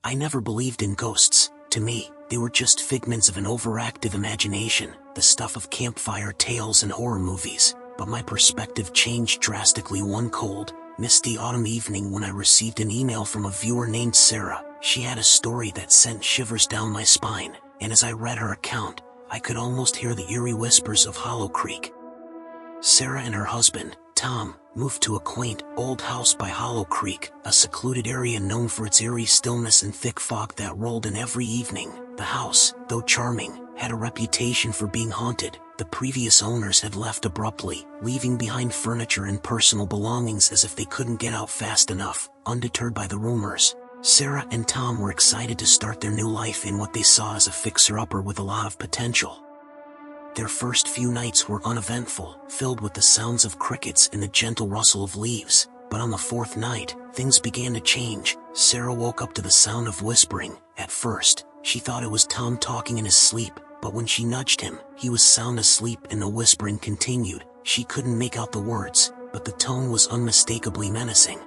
I never believed in ghosts. To me, they were just figments of an overactive imagination, the stuff of campfire tales and horror movies. But my perspective changed drastically one cold, misty autumn evening when I received an email from a viewer named Sarah. She had a story that sent shivers down my spine, and as I read her account, I could almost hear the eerie whispers of Hollow Creek. Sarah and her husband, Tom, moved to a quaint, old house by Hollow Creek, a secluded area known for its eerie stillness and thick fog that rolled in every evening. The house, though charming, had a reputation for being haunted. The previous owners had left abruptly, leaving behind furniture and personal belongings as if they couldn't get out fast enough. Undeterred by the rumors, Sarah and Tom were excited to start their new life in what they saw as a fixer-upper with a lot of potential. Their first few nights were uneventful, filled with the sounds of crickets and the gentle rustle of leaves. But on the fourth night, things began to change. Sarah woke up to the sound of whispering. At first, she thought it was Tom talking in his sleep, but when she nudged him, he was sound asleep and the whispering continued. She couldn't make out the words, but the tone was unmistakably menacing.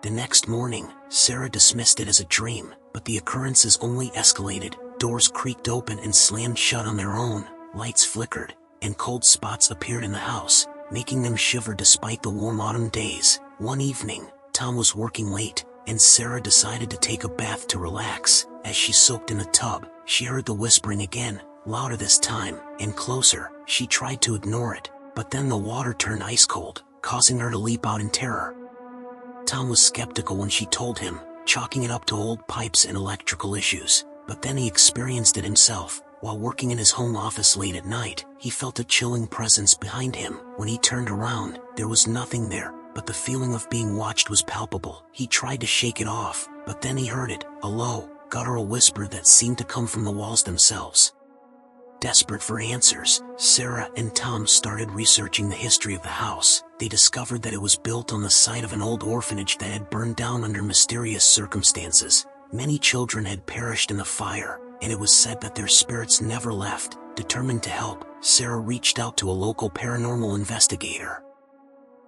The next morning, Sarah dismissed it as a dream, but the occurrences only escalated. Doors creaked open and slammed shut on their own, lights flickered, and cold spots appeared in the house, making them shiver despite the warm autumn days. One evening, Tom was working late, and Sarah decided to take a bath to relax. As she soaked in the tub, she heard the whispering again, louder this time, and closer. She tried to ignore it, but then the water turned ice cold, causing her to leap out in terror. Tom was skeptical when she told him, chalking it up to old pipes and electrical issues, but then he experienced it himself. While working in his home office late at night, he felt a chilling presence behind him. When he turned around, there was nothing there, but the feeling of being watched was palpable. He tried to shake it off, but then he heard it, a low, guttural whisper that seemed to come from the walls themselves. Desperate for answers, Sarah and Tom started researching the history of the house. They discovered that it was built on the site of an old orphanage that had burned down under mysterious circumstances. Many children had perished in the fire, and it was said that their spirits never left. Determined to help, Sarah reached out to a local paranormal investigator.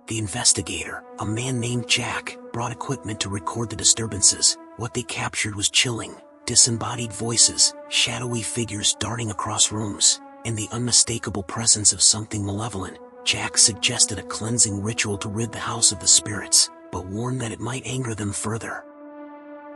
The investigator, a man named Jack, brought equipment to record the disturbances. What they captured was chilling, disembodied voices, shadowy figures darting across rooms, and the unmistakable presence of something malevolent. Jack suggested a cleansing ritual to rid the house of the spirits, but warned that it might anger them further.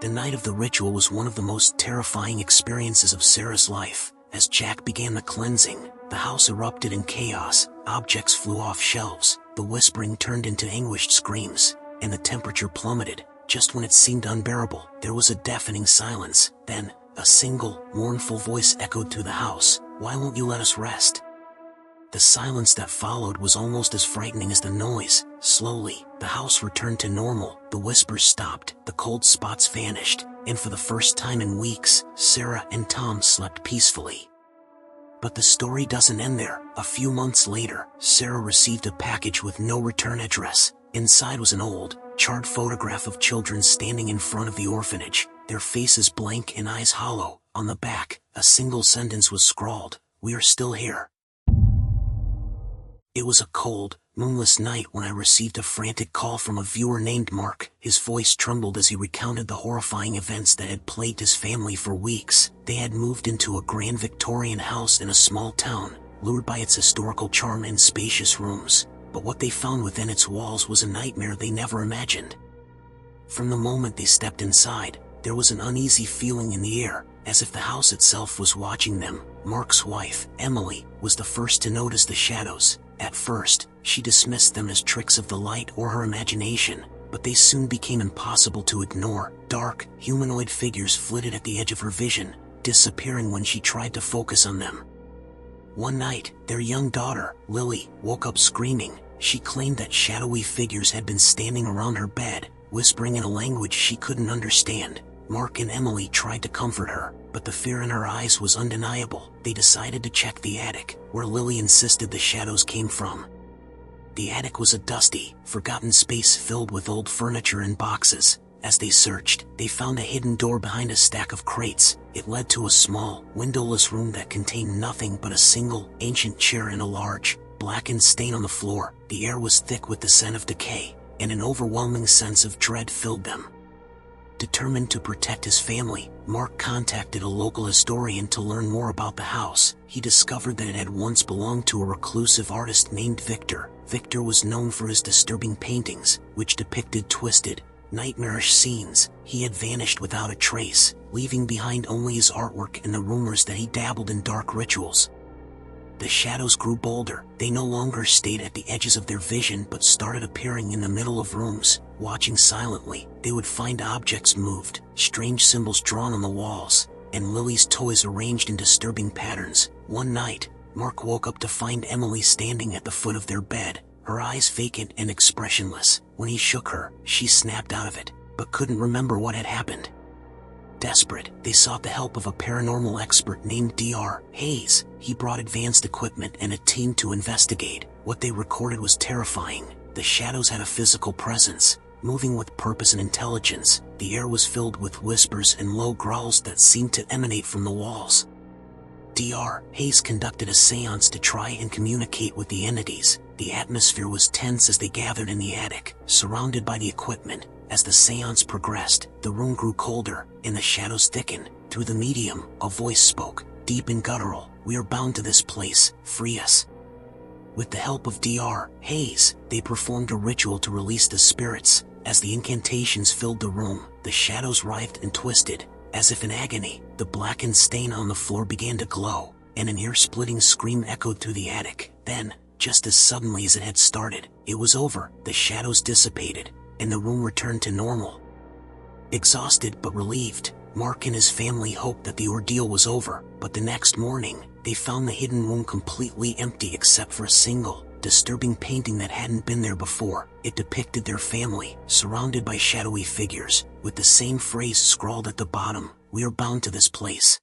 The night of the ritual was one of the most terrifying experiences of Sarah's life. As Jack began the cleansing, the house erupted in chaos. Objects flew off shelves, the whispering turned into anguished screams, and the temperature plummeted. Just when it seemed unbearable, there was a deafening silence. Then, a single, mournful voice echoed through the house. "Why won't you let us rest?" The silence that followed was almost as frightening as the noise. Slowly, the house returned to normal. The whispers stopped, the cold spots vanished, and for the first time in weeks, Sarah and Tom slept peacefully. But the story doesn't end there. A few months later, Sarah received a package with no return address. Inside was an old, charred photograph of children standing in front of the orphanage, their faces blank and eyes hollow. On the back, a single sentence was scrawled, "We are still here." It was a cold, moonless night when I received a frantic call from a viewer named Mark. His voice trembled as he recounted the horrifying events that had plagued his family for weeks. They had moved into a grand Victorian house in a small town, lured by its historical charm and spacious rooms. But what they found within its walls was a nightmare they never imagined. From the moment they stepped inside, there was an uneasy feeling in the air, as if the house itself was watching them. Mark's wife, Emily, was the first to notice the shadows. At first, she dismissed them as tricks of the light or her imagination, but they soon became impossible to ignore. Dark, humanoid figures flitted at the edge of her vision, disappearing when she tried to focus on them. One night, their young daughter, Lily, woke up screaming. She claimed that shadowy figures had been standing around her bed, whispering in a language she couldn't understand. Mark and Emily tried to comfort her, but the fear in her eyes was undeniable. They decided to check the attic, where Lily insisted the shadows came from. The attic was a dusty, forgotten space filled with old furniture and boxes. As they searched, they found a hidden door behind a stack of crates. It led to a small, windowless room that contained nothing but a single, ancient chair and a large, blackened stain on the floor. The air was thick with the scent of decay, and an overwhelming sense of dread filled them. Determined to protect his family, Mark contacted a local historian to learn more about the house. He discovered that it had once belonged to a reclusive artist named Victor. Victor was known for his disturbing paintings, which depicted twisted, nightmarish scenes. He had vanished without a trace, leaving behind only his artwork and the rumors that he dabbled in dark rituals. The shadows grew bolder. They no longer stayed at the edges of their vision but started appearing in the middle of rooms. Watching silently, they would find objects moved, strange symbols drawn on the walls, and Lily's toys arranged in disturbing patterns. One night, Mark woke up to find Emily standing at the foot of their bed, her eyes vacant and expressionless. When he shook her, she snapped out of it, but couldn't remember what had happened. Desperate, they sought the help of a paranormal expert named Dr. Hayes. He brought advanced equipment and a team to investigate. What they recorded was terrifying. The shadows had a physical presence, moving with purpose and intelligence. The air was filled with whispers and low growls that seemed to emanate from the walls. Dr. Hayes conducted a seance to try and communicate with the entities. The atmosphere was tense as they gathered in the attic, surrounded by the equipment. As the seance progressed, the room grew colder, and the shadows thickened. Through the medium, a voice spoke, deep and guttural. "We are bound to this place. Free us." With the help of Dr. Hayes, they performed a ritual to release the spirits. As the incantations filled the room, the shadows writhed and twisted, as if in agony. The blackened stain on the floor began to glow, and an ear-splitting scream echoed through the attic. Then, just as suddenly as it had started, it was over. The shadows dissipated, and the room returned to normal. Exhausted but relieved, Mark and his family hoped that the ordeal was over, but the next morning, they found the hidden room completely empty except for a single, disturbing painting that hadn't been there before. It depicted their family, surrounded by shadowy figures, with the same phrase scrawled at the bottom, "We are bound to this place."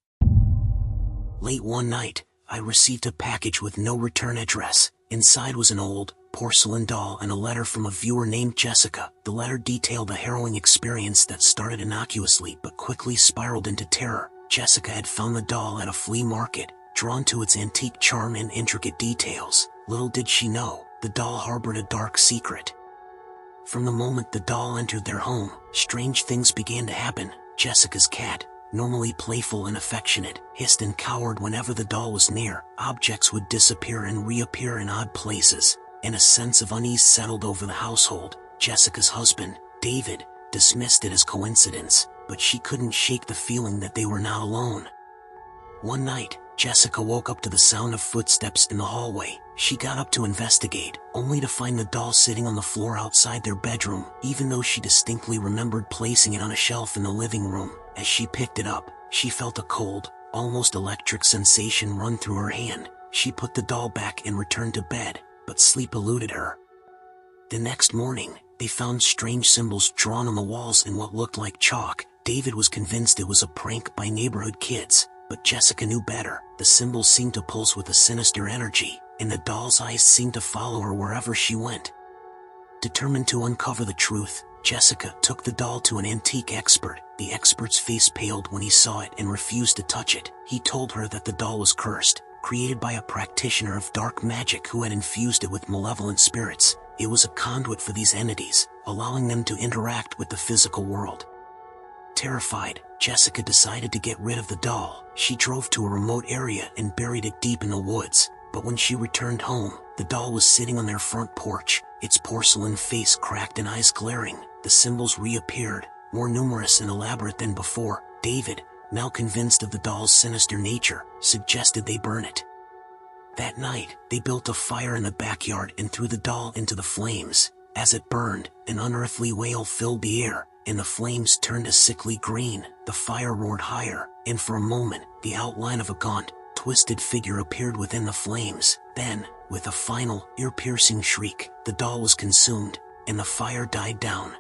Late one night, I received a package with no return address. Inside was an old, porcelain doll and a letter from a viewer named Jessica. The letter detailed a harrowing experience that started innocuously but quickly spiraled into terror. Jessica had found the doll at a flea market, drawn to its antique charm and intricate details. Little did she know, the doll harbored a dark secret. From the moment the doll entered their home, strange things began to happen. Jessica's cat, normally playful and affectionate, hissed and cowered whenever the doll was near. Objects would disappear and reappear in odd places, and a sense of unease settled over the household. Jessica's husband, David, dismissed it as coincidence, but she couldn't shake the feeling that they were not alone. One night, Jessica woke up to the sound of footsteps in the hallway. She got up to investigate, only to find the doll sitting on the floor outside their bedroom, even though she distinctly remembered placing it on a shelf in the living room. As she picked it up, she felt a cold, almost electric sensation run through her hand. She put the doll back and returned to bed, but sleep eluded her. The next morning, they found strange symbols drawn on the walls in what looked like chalk. David was convinced it was a prank by neighborhood kids, but Jessica knew better. The symbols seemed to pulse with a sinister energy, and the doll's eyes seemed to follow her wherever she went. Determined to uncover the truth, Jessica took the doll to an antique expert. The expert's face paled when he saw it and refused to touch it. He told her that the doll was cursed, created by a practitioner of dark magic who had infused it with malevolent spirits. It was a conduit for these entities, allowing them to interact with the physical world. Terrified, Jessica decided to get rid of the doll. She drove to a remote area and buried it deep in the woods. But when she returned home, the doll was sitting on their front porch, its porcelain face cracked and eyes glaring. The symbols reappeared, more numerous and elaborate than before. David, now convinced of the doll's sinister nature, suggested they burn it. That night, they built a fire in the backyard and threw the doll into the flames. As it burned, an unearthly wail filled the air, and the flames turned a sickly green. The fire roared higher, and for a moment, the outline of a gaunt, twisted figure appeared within the flames. Then, with a final, ear-piercing shriek, the doll was consumed, and the fire died down.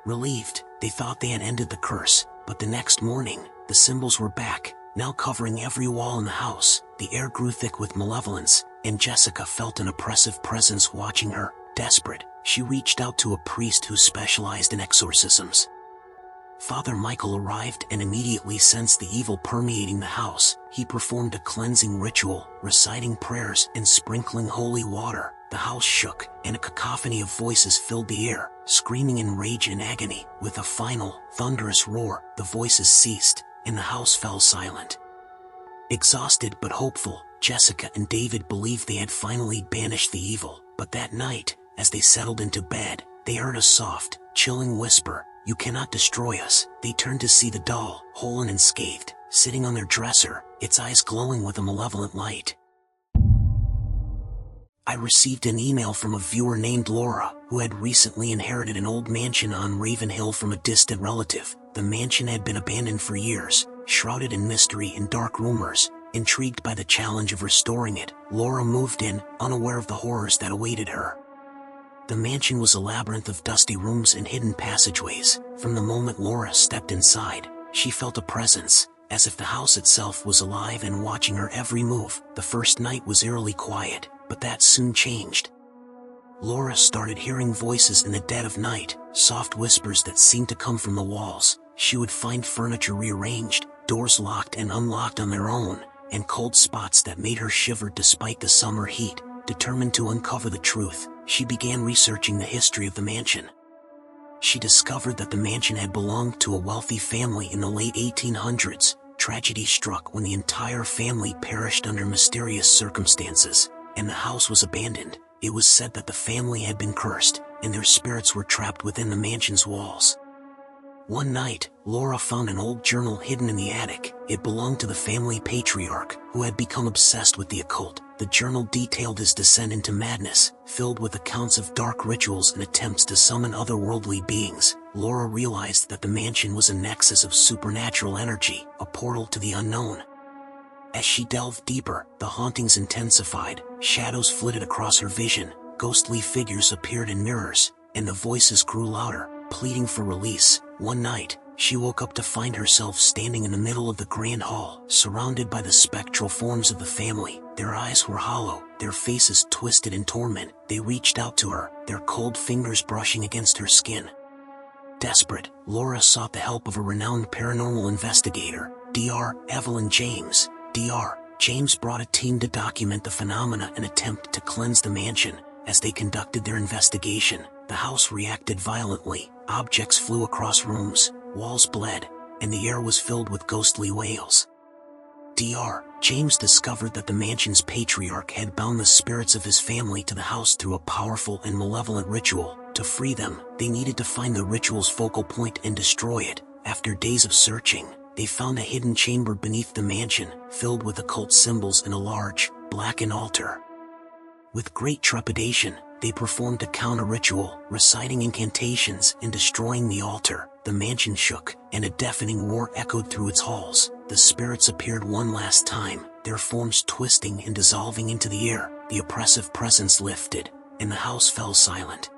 Relieved, they thought they had ended the curse, but the next morning, the symbols were back, now covering every wall in the house. The air grew thick with malevolence, and Jessica felt an oppressive presence watching her. Desperate, she reached out to a priest who specialized in exorcisms. Father Michael arrived and immediately sensed the evil permeating the house. He performed a cleansing ritual, reciting prayers and sprinkling holy water. The house shook, and a cacophony of voices filled the air, screaming in rage and agony. With a final, thunderous roar, the voices ceased, and the house fell silent. Exhausted but hopeful, Jessica and David believed they had finally banished the evil. But that night, as they settled into bed, they heard a soft, chilling whisper, "You cannot destroy us." They turned to see the doll, whole and unscathed, sitting on their dresser, its eyes glowing with a malevolent light. I received an email from a viewer named Laura, who had recently inherited an old mansion on Raven Hill from a distant relative. The mansion had been abandoned for years, shrouded in mystery and dark rumors. Intrigued by the challenge of restoring it, Laura moved in, unaware of the horrors that awaited her. The mansion was a labyrinth of dusty rooms and hidden passageways. From the moment Laura stepped inside, she felt a presence, as if the house itself was alive and watching her every move. The first night was eerily quiet, but that soon changed. Laura started hearing voices in the dead of night, soft whispers that seemed to come from the walls. She would find furniture rearranged, doors locked and unlocked on their own, and cold spots that made her shiver despite the summer heat. Determined to uncover the truth, she began researching the history of the mansion. She discovered that the mansion had belonged to a wealthy family in the late 1800s. Tragedy struck when the entire family perished under mysterious circumstances, and the house was abandoned. It was said that the family had been cursed, and their spirits were trapped within the mansion's walls. One night, Laura found an old journal hidden in the attic. It belonged to the family patriarch, who had become obsessed with the occult. The journal detailed his descent into madness, filled with accounts of dark rituals and attempts to summon otherworldly beings. Laura realized that the mansion was a nexus of supernatural energy, a portal to the unknown. As she delved deeper, the hauntings intensified. Shadows flitted across her vision, ghostly figures appeared in mirrors, and the voices grew louder, pleading for release. One night, she woke up to find herself standing in the middle of the grand hall, surrounded by the spectral forms of the family. Their eyes were hollow, their faces twisted in torment. They reached out to her, their cold fingers brushing against her skin. Desperate, Laura sought the help of a renowned paranormal investigator, Dr. Evelyn James. Dr. James brought a team to document the phenomena and attempt to cleanse the mansion. As they conducted their investigation, the house reacted violently. Objects flew across rooms, walls bled, and the air was filled with ghostly wails. Dr. James discovered that the mansion's patriarch had bound the spirits of his family to the house through a powerful and malevolent ritual. To free them, they needed to find the ritual's focal point and destroy it. After days of searching, they found a hidden chamber beneath the mansion, filled with occult symbols and a large, blackened altar. With great trepidation, they performed a counter-ritual, reciting incantations and destroying the altar. The mansion shook, and a deafening roar echoed through its halls. The spirits appeared one last time, their forms twisting and dissolving into the air. The oppressive presence lifted, and the house fell silent.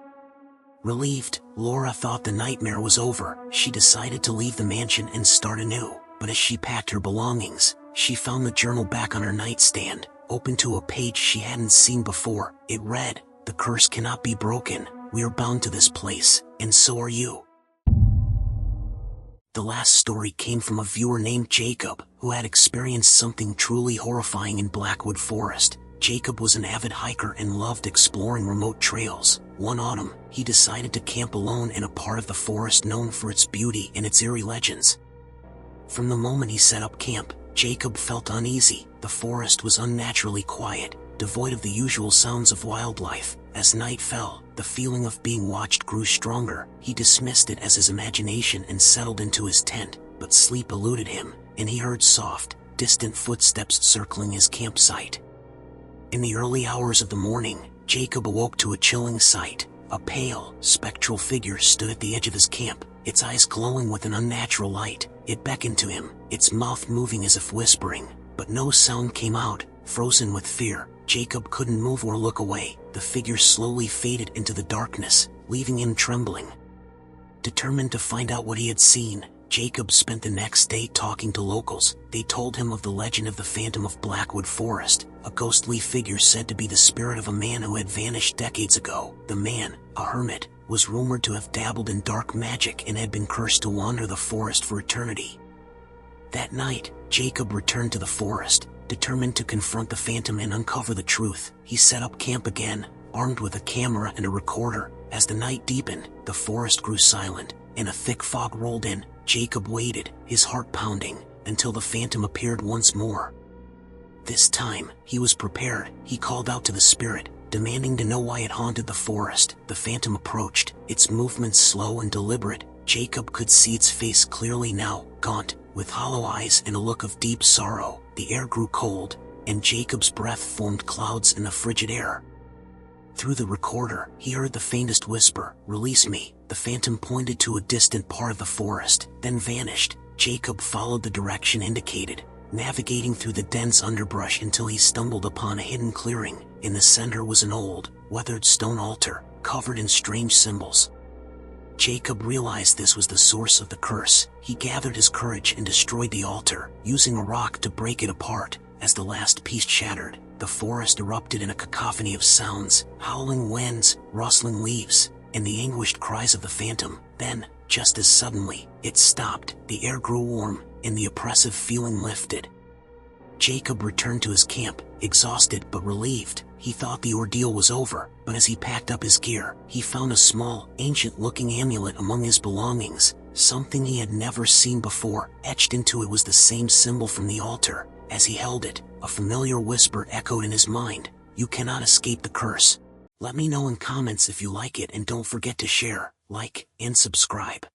Relieved, Laura thought the nightmare was over. She decided to leave the mansion and start anew. But as she packed her belongings, she found the journal back on her nightstand, open to a page she hadn't seen before. It read, "The curse cannot be broken. We are bound to this place, and so are you." The last story came from a viewer named Jacob, who had experienced something truly horrifying in Blackwood Forest. Jacob was an avid hiker and loved exploring remote trails. One autumn, he decided to camp alone in a part of the forest known for its beauty and its eerie legends. From the moment he set up camp, Jacob felt uneasy. The forest was unnaturally quiet, devoid of the usual sounds of wildlife. As night fell, the feeling of being watched grew stronger. He dismissed it as his imagination and settled into his tent, but sleep eluded him, and he heard soft, distant footsteps circling his campsite. In the early hours of the morning, Jacob awoke to a chilling sight. A pale, spectral figure stood at the edge of his camp, its eyes glowing with an unnatural light. It beckoned to him, its mouth moving as if whispering, but no sound came out. Frozen with fear, Jacob couldn't move or look away. The figure slowly faded into the darkness, leaving him trembling. Determined to find out what he had seen, Jacob spent the next day talking to locals. They told him of the legend of the Phantom of Blackwood Forest, a ghostly figure said to be the spirit of a man who had vanished decades ago. The man, a hermit, was rumored to have dabbled in dark magic and had been cursed to wander the forest for eternity. That night, Jacob returned to the forest, determined to confront the phantom and uncover the truth. He set up camp again, armed with a camera and a recorder. As the night deepened, the forest grew silent, and a thick fog rolled in. Jacob waited, his heart pounding, until the phantom appeared once more. This time, he was prepared. He called out to the spirit, demanding to know why it haunted the forest. The phantom approached, its movements slow and deliberate. Jacob could see its face clearly now, gaunt, with hollow eyes and a look of deep sorrow. The air grew cold, and Jacob's breath formed clouds in the frigid air. Through the recorder, he heard the faintest whisper, "Release me." The phantom pointed to a distant part of the forest, then vanished. Jacob followed the direction indicated, navigating through the dense underbrush until he stumbled upon a hidden clearing. In the center was an old, weathered stone altar, covered in strange symbols. Jacob realized this was the source of the curse. He gathered his courage and destroyed the altar, using a rock to break it apart. As the last piece shattered, the forest erupted in a cacophony of sounds, howling winds, rustling leaves, and the anguished cries of the phantom. Then, just as suddenly, it stopped. The air grew warm, and the oppressive feeling lifted. Jacob returned to his camp, exhausted but relieved. He thought the ordeal was over, but as he packed up his gear, he found a small, ancient-looking amulet among his belongings, something he had never seen before. Etched into it was the same symbol from the altar. As he held it, a familiar whisper echoed in his mind, "You cannot escape the curse." Let me know in comments if you like it, and don't forget to share, like, and subscribe.